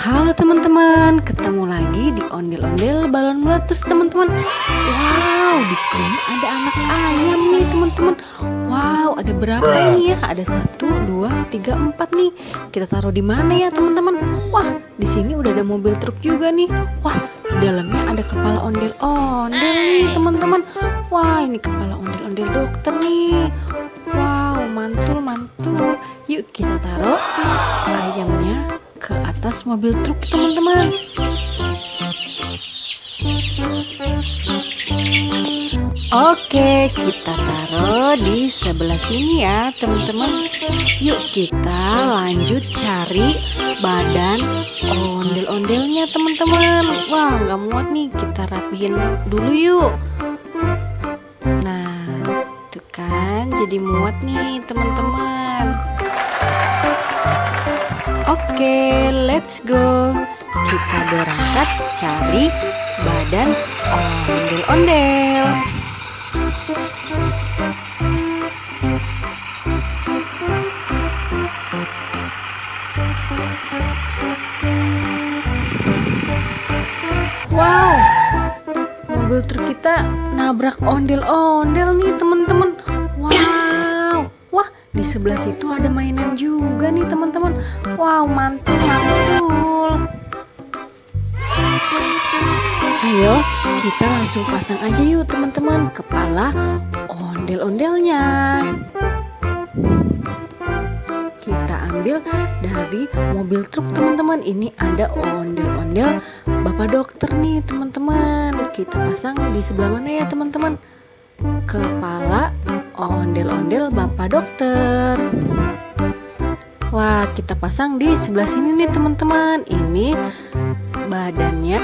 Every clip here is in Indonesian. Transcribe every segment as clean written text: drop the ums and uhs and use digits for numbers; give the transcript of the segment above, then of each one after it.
Halo teman-teman, ketemu lagi di ondel-ondel balon meletus teman-teman. Wow, di sini ada anak ayam nih teman-teman. Wow, ada berapa nih ya? Ada 1, 2, 3, 4 nih. Kita taruh di mana ya teman-teman? Wah, di sini udah ada mobil truk juga nih. Wah, di dalamnya ada kepala ondel-ondel nih teman-teman. Wah, ini kepala ondel-ondel dokter nih. Wow, mantul-mantul. Yuk kita taruh ayamnya ke atas mobil truk teman-teman. Oke, kita taruh di sebelah sini ya teman-teman. Yuk kita lanjut cari badan ondel-ondelnya teman-teman. Wah, nggak muat nih, kita rapihin dulu yuk. Nah, tuh kan jadi muat nih teman-teman. Oke, let's go. Kita berangkat cari badan ondel-ondel. Wow, mobil truk kita nabrak ondel-ondel nih teman-teman. Wow, wah di sebelah situ ada mainan juga nih teman-teman. Wow, mantul-mantul. Ayo kita langsung pasang aja yuk teman-teman kepala ondel-ondelnya. Kita ambil dari mobil truk teman-teman. Ini ada ondel-ondel Bapak dokter nih teman-teman. Kita pasang di sebelah mana ya teman-teman? Kepala ondel-ondel Bapak dokter. Wah, kita pasang di sebelah sini nih teman-teman. Ini badannya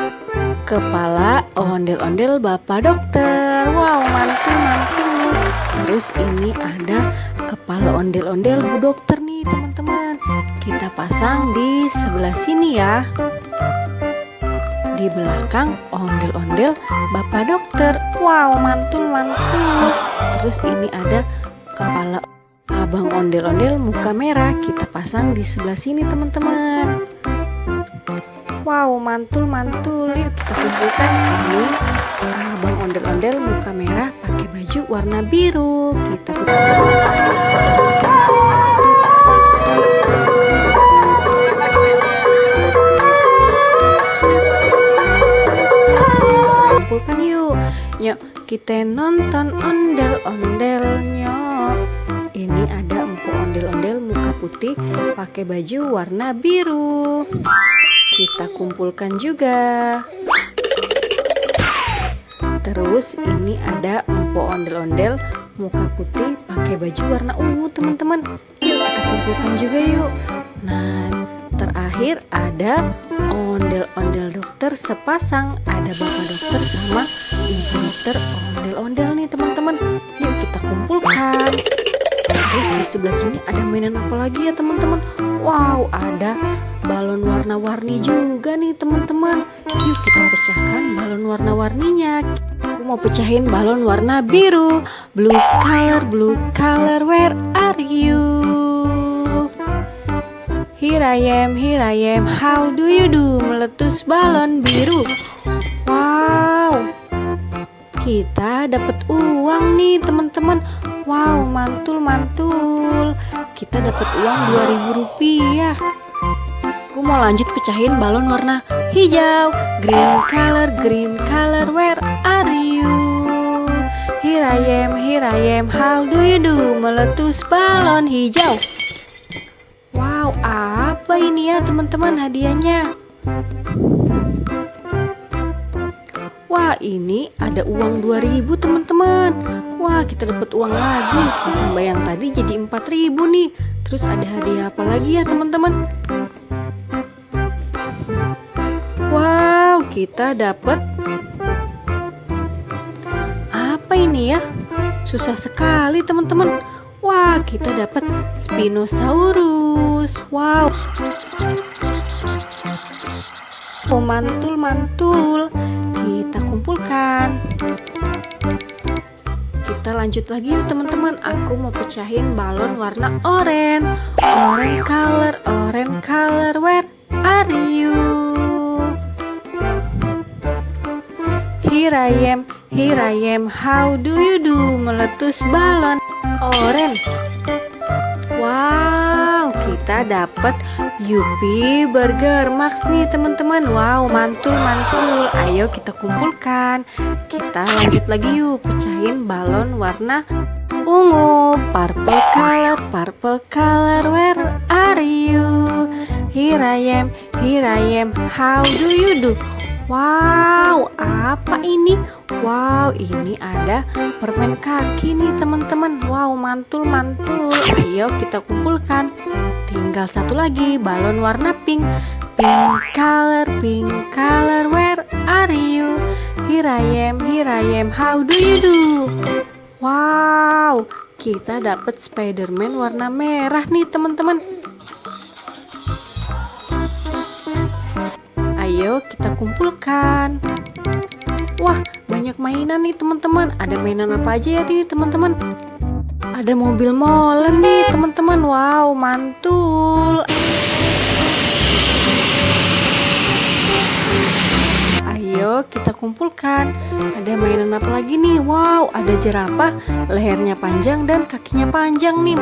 kepala ondel-ondel Bapak dokter. Wow, mantul-mantul. Terus ini ada kepala ondel-ondel Bu dokter nih teman-teman. Kita pasang di sebelah sini ya. Di belakang ondel-ondel Bapak dokter. Wow, mantul-mantul. Terus ini ada kepala abang ondel-ondel muka merah. Kita pasang di sebelah sini teman-teman. Wow, mantul-mantul. Yuk kita kumpulkan. Ini abang ondel-ondel muka merah pakai baju warna biru. Kita kumpulkan yuk. Yuk kita nonton ondel-ondelnya. Ini ada empu ondel-ondel muka putih pakai baju warna biru. Kita kumpulkan juga. Terus ini ada empu ondel-ondel muka putih pakai baju warna ungu teman-teman. Yuk kita kumpulkan juga yuk. Nah, terakhir ada ondel-ondel dokter sepasang. Ada Bapak dokter sama Ibu dokter ondel-ondel nih teman-teman. Yuk kita kumpulkan. Terus di sebelah sini ada mainan apa lagi ya teman-teman? Wow, ada balon warna-warni juga nih teman-teman. Yuk kita pecahkan balon warna-warninya. Aku mau pecahin balon warna biru. Blue color, where are you? Here I am, how do you do? Meletus balon biru. Wow, kita dapat uang nih teman-teman. Wow, mantul-mantul. Kita dapat uang Rp2.000. Aku mau lanjut pecahin balon warna hijau. Green color, where are you? Here I am, how do you do? Meletus balon hijau. Wow, apa ini ya teman-teman hadiahnya? Wah, ini ada uang 2.000 teman-teman. Wah, kita dapat uang lagi. Ditambah yang tadi jadi 4.000 nih. Terus ada hadiah apa lagi ya teman-teman? Wow, kita dapat apa ini ya? Susah sekali teman-teman. Wah, kita dapat Spinosaurus. Wow. Oh, mantul-mantul. Kita kumpulkan. Kita lanjut lagi yuk teman-teman. Aku mau pecahin balon warna oranye. Orange color, where are you? here I am, how do you do? Meletus balon. Oren. Wow, kita dapat Yupi Burger Max nih teman-teman. Wow, mantul. Ayo kita kumpulkan. Kita lanjut lagi yuk, pecahin balon warna ungu. Purple color, where are you? Here I am, how do you do? Wow, apa ini? Wow, ini ada permen kaki nih teman-teman. Wow, mantul. Ayo kita kumpulkan. Tinggal satu lagi, balon warna pink. Pink color, where are you? Here I am, how do you do? Wow, kita dapat Spiderman warna merah nih teman-teman. Ayo kita kumpulkan. Wah, banyak mainan nih teman-teman. Ada mainan apa aja ya nih teman-teman? Ada mobil molen nih teman-teman. Wow, mantul. Ayo kita kumpulkan. Ada mainan apa lagi nih? Wow, ada jerapah, lehernya panjang dan kakinya panjang nih.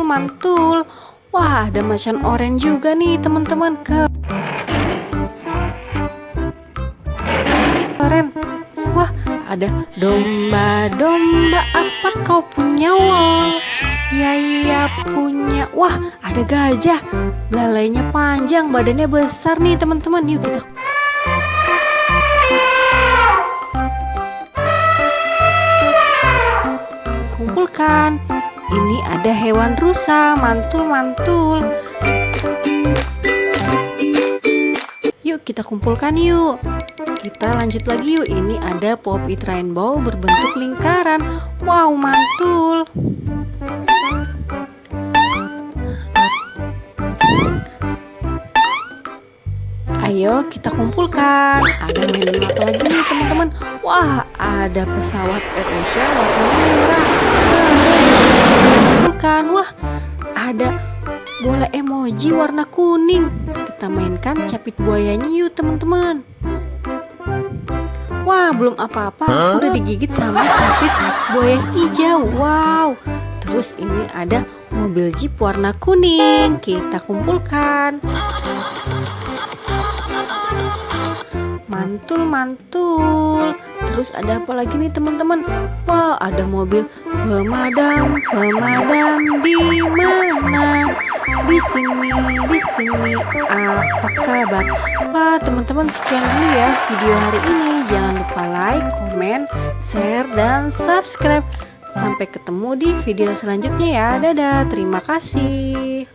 Mantul. Wah, ada macan oranye juga nih teman-teman. Keren. Wah, ada domba. Apa kau punya? Wow, ya punya. Wah, ada gajah, belalainya panjang, badannya besar nih teman-teman. Yuk kita kumpulkan. Ini ada hewan rusa, mantul. Yuk kita kumpulkan yuk. Kita lanjut lagi yuk. Ini ada Pop-It Rainbow berbentuk lingkaran. Wow, mantul. Ayo kita kumpulkan. Ada mainan apa lagi nih teman-teman? Wah, ada pesawat AirAsia warna merah. Wah, ada bola emoji warna kuning. Kita mainkan capit buayanya yuk teman-teman. Wah, belum apa-apa udah digigit sama capit buaya hijau. Wow. Terus ini ada mobil jeep warna kuning. Kita kumpulkan. Mantul. Terus ada apa lagi nih teman-teman? Wah, ada mobil pemadam di mana? Di sini. Apa kabar? Wah, teman-teman, sekian dulu ya video hari ini. Jangan lupa like, komen, share, dan subscribe. Sampai ketemu di video selanjutnya ya. Dadah, terima kasih.